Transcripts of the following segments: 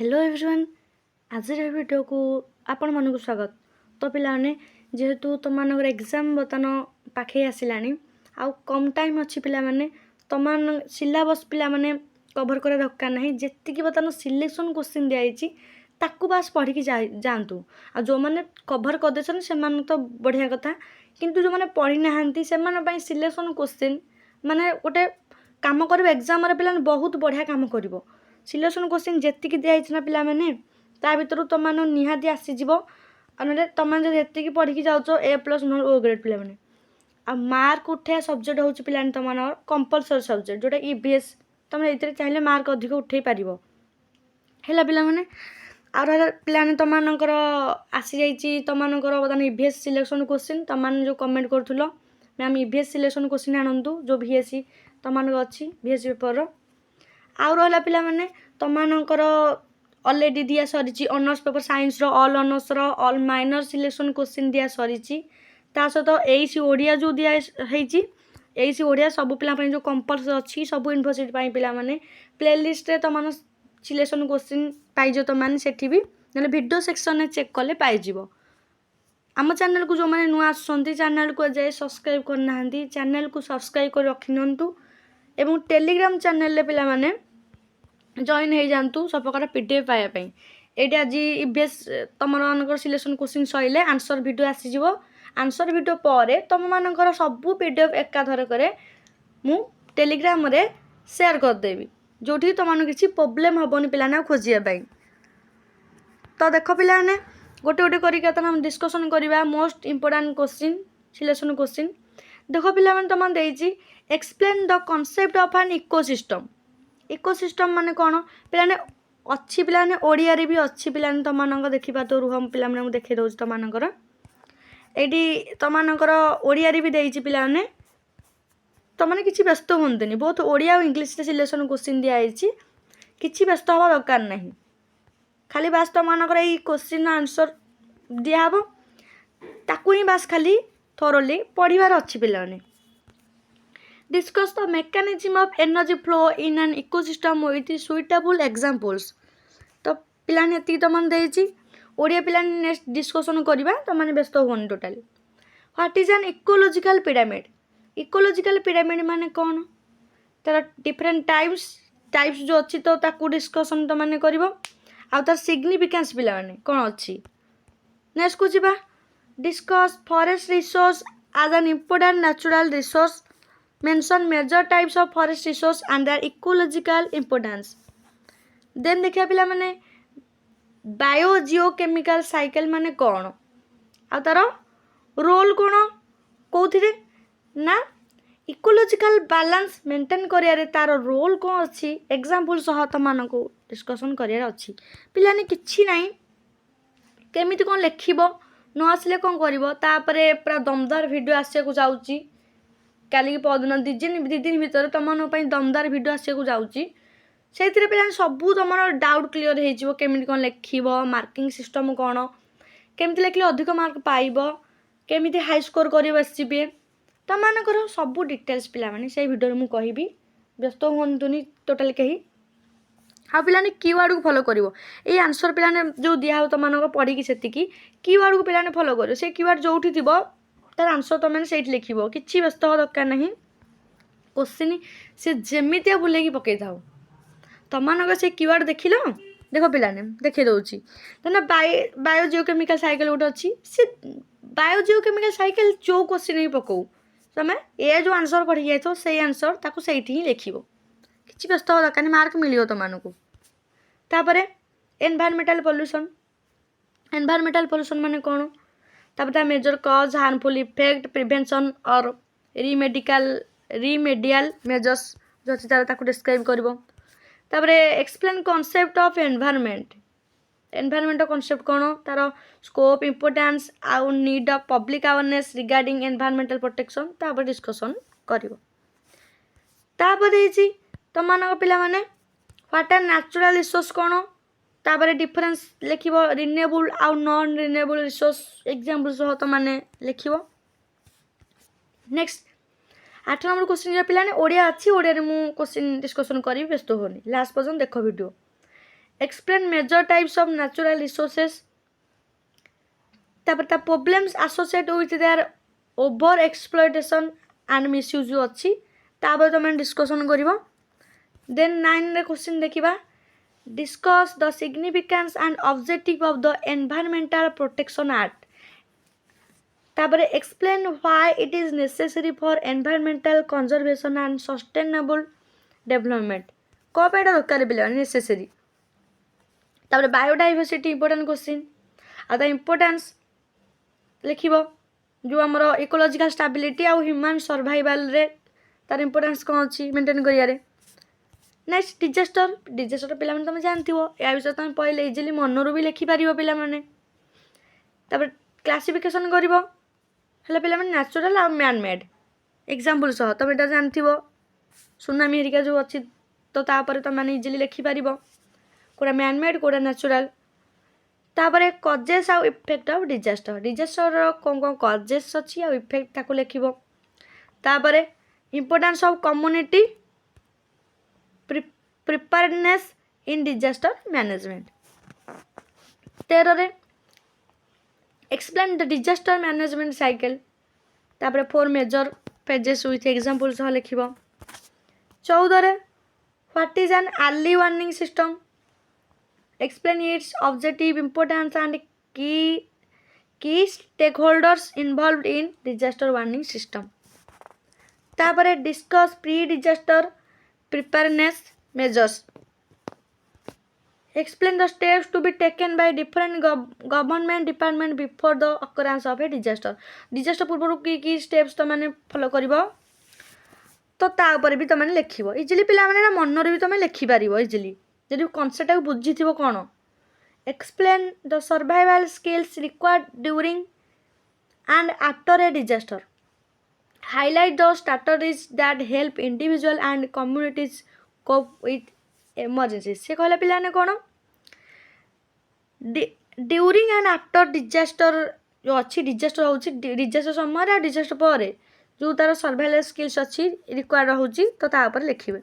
Hello everyone आज video को आपण मानक स्वागत। तो पिलाने जेहेतु तुम मान एग्जाम बर्तमान पाखे आसलानी आउ कम टाइम अच्छी पिला माने तुम सिलेबस पिला माने कवर कर दरकार ना जी बर्तमान सिलेक्शन क्वेश्चन दिखाई ताकू बास पढ़ी की जातु आ जो मैंने कवर करदे से तो बढ़िया कथा किंतु जो मैंने पढ़ी ना से सिलेक्शन क्वेश्चन माने गोटे काम कर एग्जाम पिला बहुत बढ़िया काम कर सिलेक्शन क्वेश्चन जी दिखाई ना पिला माने ता भर तुम निहाती आसीज ना तुम जी पढ़ी जाओ A+ न O ग्रेड पिला माने आ मार्क उठे सब्जेक्ट हूँ पिला तुम कंपलसरी सब्जेक्ट जोटा EVS तुम ये चाहिए मार्क अधिक उठे पार है पिला माने आ पिला तुम आसी जाइए तुम बर्तमान EVS सिलेक्शन क्वेश्चन तुम जो कमेंट करूँ मैम EVS सिलेक्शन क्वेश्चन आणतु जो VSC तुम अच्छी VSC पेपर आउ रहा पिला माने तुमकर अलरेडी दिया सरी honours paper science all honours all minor selection question दिया सरी ता सहित AC ओडिया जो दिखाई AC ओडिया सब पिला जो कंपल्सरी अच्छी सब यूनिवर्सिटी पिला माने प्लेलिस्ट तुम सिलेक्शन क्वेश्चन पाइज तुम से भी ना वीडियो सेक्शन चेक कले पाइज आम चैनल को जो मैंने नुआ आसुँच चैनल को जाए सब्सक्राइब करना चैनल को सब्सक्राइब कर रखि नियंतु एवं टेलीग्राम चैनल पिला माने जॉइन हो जातु सब प्रकार PDF पाइबापी ये आज EVS तुम सिलेक्शन क्वेश्चन सैले आंसर वीडियो आसीज आंसर वीडियो पर तुम मानकर सब PDF एकाधर मु टेलीग्राम रे शेयर करदेवी जो तुम किसी प्रोब्लेम हेनी पिलाने खोजापी तो देख पिलाने गोटे गोटे करके डिस्कसन करवा most important question selection question देख पिला तुम देती explain the concept of an ecosystem ecosystem माने कौन पिलाने अच्छी पिलाने ओडिया रे भी अच्छी पिलाने तुम देखा तो रुह पिला मुझे देखे दूँ तुमकर ये तुमकर ओडिया रे भी देती पिलाने तुमने किसी व्यस्त हूँ बहुत ओडिया और इंग्लिश सिलेक्शन क्वेश्चन दिखाई किसी व्यस्त हवा दरकार ना खाली बास तुमकर ये क्वेश्चन आंसर दिहब ताकू ही बास खाली थोरोली पढ़ार अच्छी पिलाने discuss the mechanism of energy flow in an ecosystem with suitable examples तो पिलाने ये तुम देती ओडिया पिलाने नेक्स्ट डिस्कसन करवा तुमने व्यस्त होनी totally what is an ecological pyramid माने कौन तार डिफरेंट टाइप्स जो अच्छी तो ताकू डिस्कसन तुमने कर आ तार सिग्निफिकेंस पिलाने कौन अच्छी नेक्स्ट को जीवा discuss forest resource as an important natural resource mention major types of forest resource and their ecological importance then देखिया पिला माने बायोजियोकेमिकल साइकिल माने कौन आ तार रोल कौन कौथिरे ना इकोलॉजिकल बैलेंस मेंटेन करियारे तार रोल कौन अच्छी एग्जांपल सह तुमको डिस्कसन करियार अच्छी पिलाने किछि नाही केमिति कौन लिखिबो न आसले कौन करिवो तापरे पूरा दमदार वीडियो आसे को जाउची काली पदिन दी दिन भितर तुम दमदार वीडियो आसे को जाउची से पिलाने सबू तुम डाउट क्लीयर हो केमी कौन लिख मार्किंग सिस्टम कौन केमी लिखले अधिक मार्क पाइब केमी हाई स्कोर कर बसबे तुमकर सबू डिटेल्स पिलाने से वीडियो मुझे कहि व्यस्त हूँ टोटाल कहीं हाँ पिलाने कीवर्ड को फॉलो करिवो ये आंसर पिलाने जो दिया तुम पढ़ी से कीवर्ड को पिलाने फॉलो करिवो से कीवर्ड जो तार आंसर तुमने से लिख कि व्यस्त हवा दरकार ना क्वेश्चन से जमितिया बुले पकई था तुम से कीवर्ड देख लो देख पिलाने देखे दूसरी देना बायोजियोकेमिकल साइकिल गोटे अच्छी सी बायोजियोकेमिकल साइकिल जो क्वेश्चन ही पकाऊ तुम ए जो आंसर पढ़ी जाए से आंसर ताकू से ही लिख कि व्यस्त हवा दरकार मार्क मिल तुमको तापर एनवायरमेंटल पॉल्यूशन माने कौन तापर मेजर कज हार्मफुल इफेक्ट प्रिवेंशन और रिमेडियल मेजर्स जो अच्छी तार डिस्क्राइब कर explain concept of environment concept कौन तार स्कोप इंपोर्टेंस आउ need of public awareness regarding environmental protection तापर डिस्कसन कर तुम पिला माने व्हाट आर नेचुरल रिसोर्स कौन तापर डिफरेंस लिख रिन्यूएबल आउ नॉन रिन्यूएबल रिसोर्स एग्जांपल सह तुमने लिख नेक्स्ट 8 नंबर क्वेश्चन पिलाने ओडिया अच्छी ओडिया रे मु क्वेश्चन डिस्कसन करी व्यस्त होनी लास्ट पर्यंत देख video explain major types of natural resources तापर ता problems associate with their over exploitation and misuse जो अच्छी तापर तुम डिस्कशन करिवो देन 9 रे क्वेश्चन देखिबा discuss the significance and objective of the environmental protection act तापर explain why it is necessary for environmental conservation and sustainable development को पेटा दरकार बिले नेसेसरी तापर बायोडाइवर्सिटी इंपोर्टेंट क्वेश्चन आ द इंपोर्टेंस लिखिबो जो हमर इकोलॉजिकल स्टेबिलिटी आ ह्यूमन सर्वाइवल रे तार इंपोर्टेंस कोन अछि मेंटेन करियारे नेक्स्ट डिजास्टर पिला तुम जानती या विषय तुम पहले इजिली मनरू भी लिखिपार पे तापर क्लासिफिकेशन कर पे नेचुरल आ मैन मेड एग्जांपल सह तुम यहाँ जानती सुनामी हेरिका जो अच्छी तो तापर तुम मैंने इजिली लिखिपार कोड़ा मैन मेड कोड़ा नेचुरल तापर कजेस आ इफेक्ट ऑफ डिजास्टर कौन कौन कजेस अच्छी आ इफेक्ट ताको लिखिबो तापर importance of community preparedness in disaster management 13 रे explain the disaster management cycle तापर 4 मेजर फेजेस विथ एग्जांपल सह लिखिबो 14 रे what is an early warning system explain its objective importance and key stakeholders involved in disaster warning system तापर discuss pre disaster preparedness measures explain the steps to be taken by different government department before the occurrence of a disaster पूर्व की steps तो माने follow करिवो तो ता ऊपर भी तो माने लिखिबो इजिली पिला माने मन रे भी तो लिखि पारिबो इजिली जदि कांसेप्ट को बुझिथिबो कोन explain the survival skills required during and after a disaster highlight those strategies that help individual and communities cope with emergencies से कहला पिला ने कोन ड्यूरिंग एंड आफ्टर डिजास्टर जो अच्छी डिजास्टर होची डिजास्टर समय डिजास्टर पर जो तार सर्वाइवल स्किल्स अच्छी रिक्वायर्ड होची तो ता ऊपर लिखिबे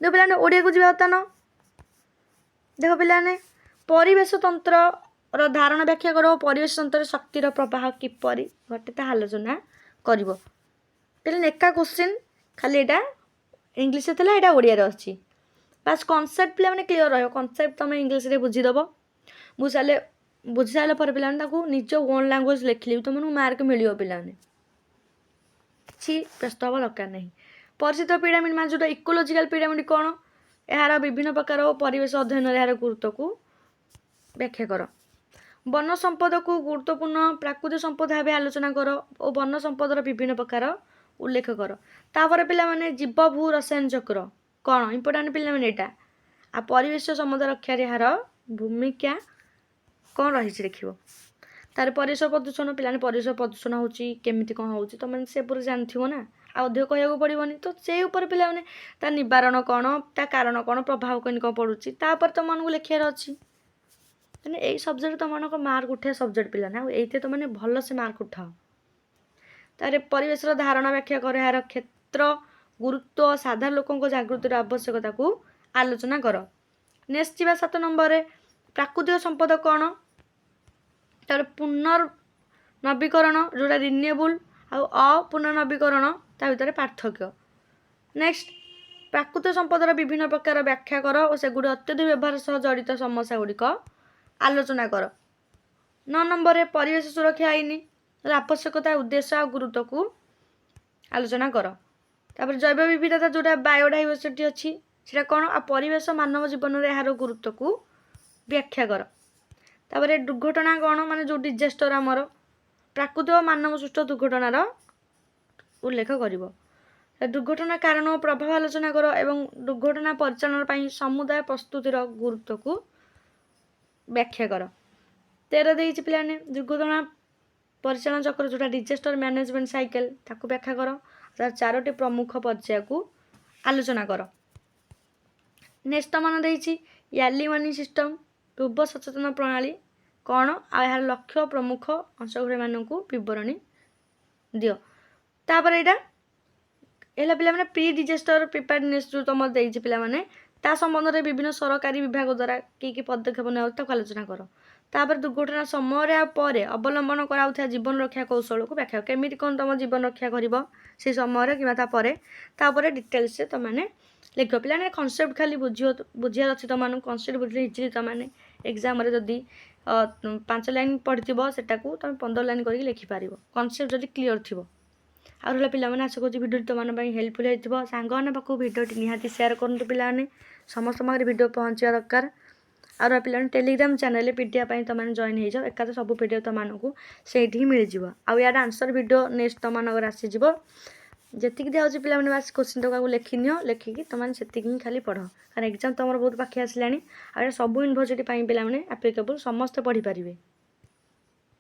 देखो पिला ने ओडिया को जिबा तन देखो पिला ने परिवेश तंत्र रो धारणा व्याख्या करो परिवेश तंत्र शक्तिर प्रवाह किपरि घटे ता आलोचना करिवो पहले एका क्वेश्चन खाली यहाँ इंग्लीश था यहाँ ओडिया अच्छी बास कनसेप्ट पे मैंने क्लीयर रहा कनसेप्ट तुम इंग्लीश बुझीदेव बुझी सारे पर पे निज ओन लैंग्वेज लिखली तुमको मार्क मिल पाने कि व्यस्त हवा दरकार नहीं परिचित पिरामिड मान जो इकोलॉजिकल पिरामिड कौन यार विभिन्न प्रकार परिवेश अध्ययन यार गुरुत्व को व्याख्या कर वन संपद को गुरुत्वपूर्ण प्राकृतिक संपद भाव आलोचना कर और वन संपदर विभिन्न प्रकार उल्लेख कर तापर पिला माने जीव भू रसायन चक्र कौन इंपोर्टेंट पिला माने एटा आ परिवेश समुद्र रक्षा यार भूमिका कौन रही देखियो तार परिवेश प्रदूषण पिलाने परिवेश प्रदूषण होची केमिति कौन होची तो मैंने से पूरा जानथिबो ना आ अधिक कहया पड़ोनी तो से ऊपर पिला माने ता निवारण कौन ता कारण कौन प्रभाव कौन कौन पड़ुची तापर तो मन को लिखार अच्छी मैंने यही सब्जेक्ट तुम मन मार्क उठा सब्जेक्ट पिला ना ये तुम मैंने भल से मार्क उठाओ तारे परिवेश धारणा व्याख्या कर यार क्षेत्र गुरुत्व साधारण लोकों जागृतिर आवश्यकता को आलोचना कर नेक्स्ट जी 7 नंबर प्राकृतिक संपद कौन तार पुनर्नवीकरण जोटा रिन्यूएबल अपुनर्नवीकरण ता भीतर पार्थक्य नेक्स्ट प्राकृतिक संपदर विभिन्न प्रकार व्याख्या कर और सेगुड़ी अत्यधिक व्यवहार सह जड़ित समस्या गुड़िक आलोचना कर 9 नंबर परिवेश सुरक्षा आईन आवश्यकता उद्देश्य और गुरुत्व को आलोचना कर तापर जैव विविधता जोटा बायोडाइवर्सिटी अच्छी से कौन आ परिवेश मानव जीवन में यार गुरुत्व को व्याख्या कर तापर दुर्घटना कौन माने जो डिजास्टर आमर प्राकृतिक और मानव सृष्ट दुर्घटनार उल्लेख कर दुर्घटना कारण और प्रभाव आलोचना कर एवं दुर्घटना परिचालन पर समुदाय प्रस्तुतिर गुरुत्व को व्याख्या कर 13 देइछि पिलाने दुर्घटना परिचालन चक्र जोटा डिजास्टर मैनेजमेंट साइकिल ताको व्याख्या कर तार 4टी प्रमुख पर्याय को आलोचना कर नेक्स्ट मान देइछि यार्ली वार्निंग सिस्टम पूर्व सचेतन प्रणाली कौन आ यार लक्ष्य प्रमुख अंशग्रही मानक विवरणी दियो तापर एटा एला पिला माने प्री डिजास्टर प्रिपेयर्डनेस जो तुम देइछि पिला माने ତା ସମ୍ବନ୍ଧରେ ବିଭିନ୍ନ ସରକାରୀ ବିଭାଗ ଦ୍ୱାରା କି ପଦକ୍ଷେପ ନେଉଛି ତାକୁ ଆଲୋଚନା କର। ତାପରେ ଦୁର୍ଘଟଣା ସମୟରେ ଆଉ ପରେ ଅବଲମ୍ବନ କରାଯାଉଥିବା ଜୀବନ ରକ୍ଷା କୌଶଳକୁ ବ୍ୟାଖ୍ୟା କେମିତି କ'ଣ ତୁମ ଜୀବନ ରକ୍ଷା କରିବ ସେଇ ସମୟରେ କିମ୍ବା ତାପରେ ଡିଟେଲ୍ସରେ ତୁମମାନେ ଲେଖିବ। ପିଲାମାନେ କନସେପ୍ଟ ଖାଲି ବୁଝିବାର ଅଛି ତୁମମାନଙ୍କୁ। କନସେପ୍ଟ ବୁଝିଲେ ଇଜିଲି ତୁମମାନେ ଏକ୍ଜାମ୍ରେ ଯଦି 5 ଲାଇନ୍ ପଢ଼ିଥିବ ସେଟାକୁ ତୁମେ 15 ଲାଇନ୍ କରିକି ଲେଖିପାରିବ, କନସେପ୍ଟ ଯଦି କ୍ଲିଅର୍ ଥିବ। ଆଉ ରହିଲା ପିଲାମାନେ, ଆଶା କରୁଛି ଭିଡ଼ିଓଟି ତୁମମାନଙ୍କ ପାଇଁ ହେଲ୍ପଫୁଲ୍ ହେଇଥିବ। ସାଙ୍ଗମାନଙ୍କ ପାଖକୁ ଭିଡ଼ିଓଟି ନିହାତି ସେୟାର କରନ୍ତୁ। ପିଲାମାନେ ସମସ୍ତଙ୍କ ପାଖରେ ଭିଡ଼ିଓ ପହଞ୍ଚିବା ଦରକାର। ଆଉ ରହିଲା ପିଲାମାନେ, ଟେଲିଗ୍ରାମ ଚ୍ୟାନେଲରେ ପିଡ଼ିଆ ପାଇଁ ତୁମମାନେ ଜଏନ୍ ହେଇଯାଅ। ଏକାଥରେ ସବୁ ଭିଡ଼ିଓ ତୁମମାନଙ୍କୁ ସେଇଠି ହିଁ ମିଳିଯିବ। ଆଉ ୟାର ଆନ୍ସର୍ ଭିଡ଼ିଓ ନେକ୍ସଟ ତୁମମାନଙ୍କର ଆସିଯିବ। ଯେତିକି ଦିଆହେଉଛି ପିଲାମାନେ ବାସ୍ କୋଶ୍ଚିନ୍ ତକ ଲେଖିନିଅ, ଲେଖିକି ତୁମମାନେ ସେତିକି ହିଁ ଖାଲି ପଢ଼, କାରଣ ଏକ୍ଜାମ୍ ତୁମର ବହୁତ ପାଖେଇ ଆସିଲାଣି। ଆଉ ଏଇଟା ସବୁ ୟୁନିଭର୍ସିଟି ପାଇଁ ପିଲାମାନେ ଆପ୍ଲିକେବୁଲ୍, ସମସ୍ତେ ପଢ଼ିପାରିବେ।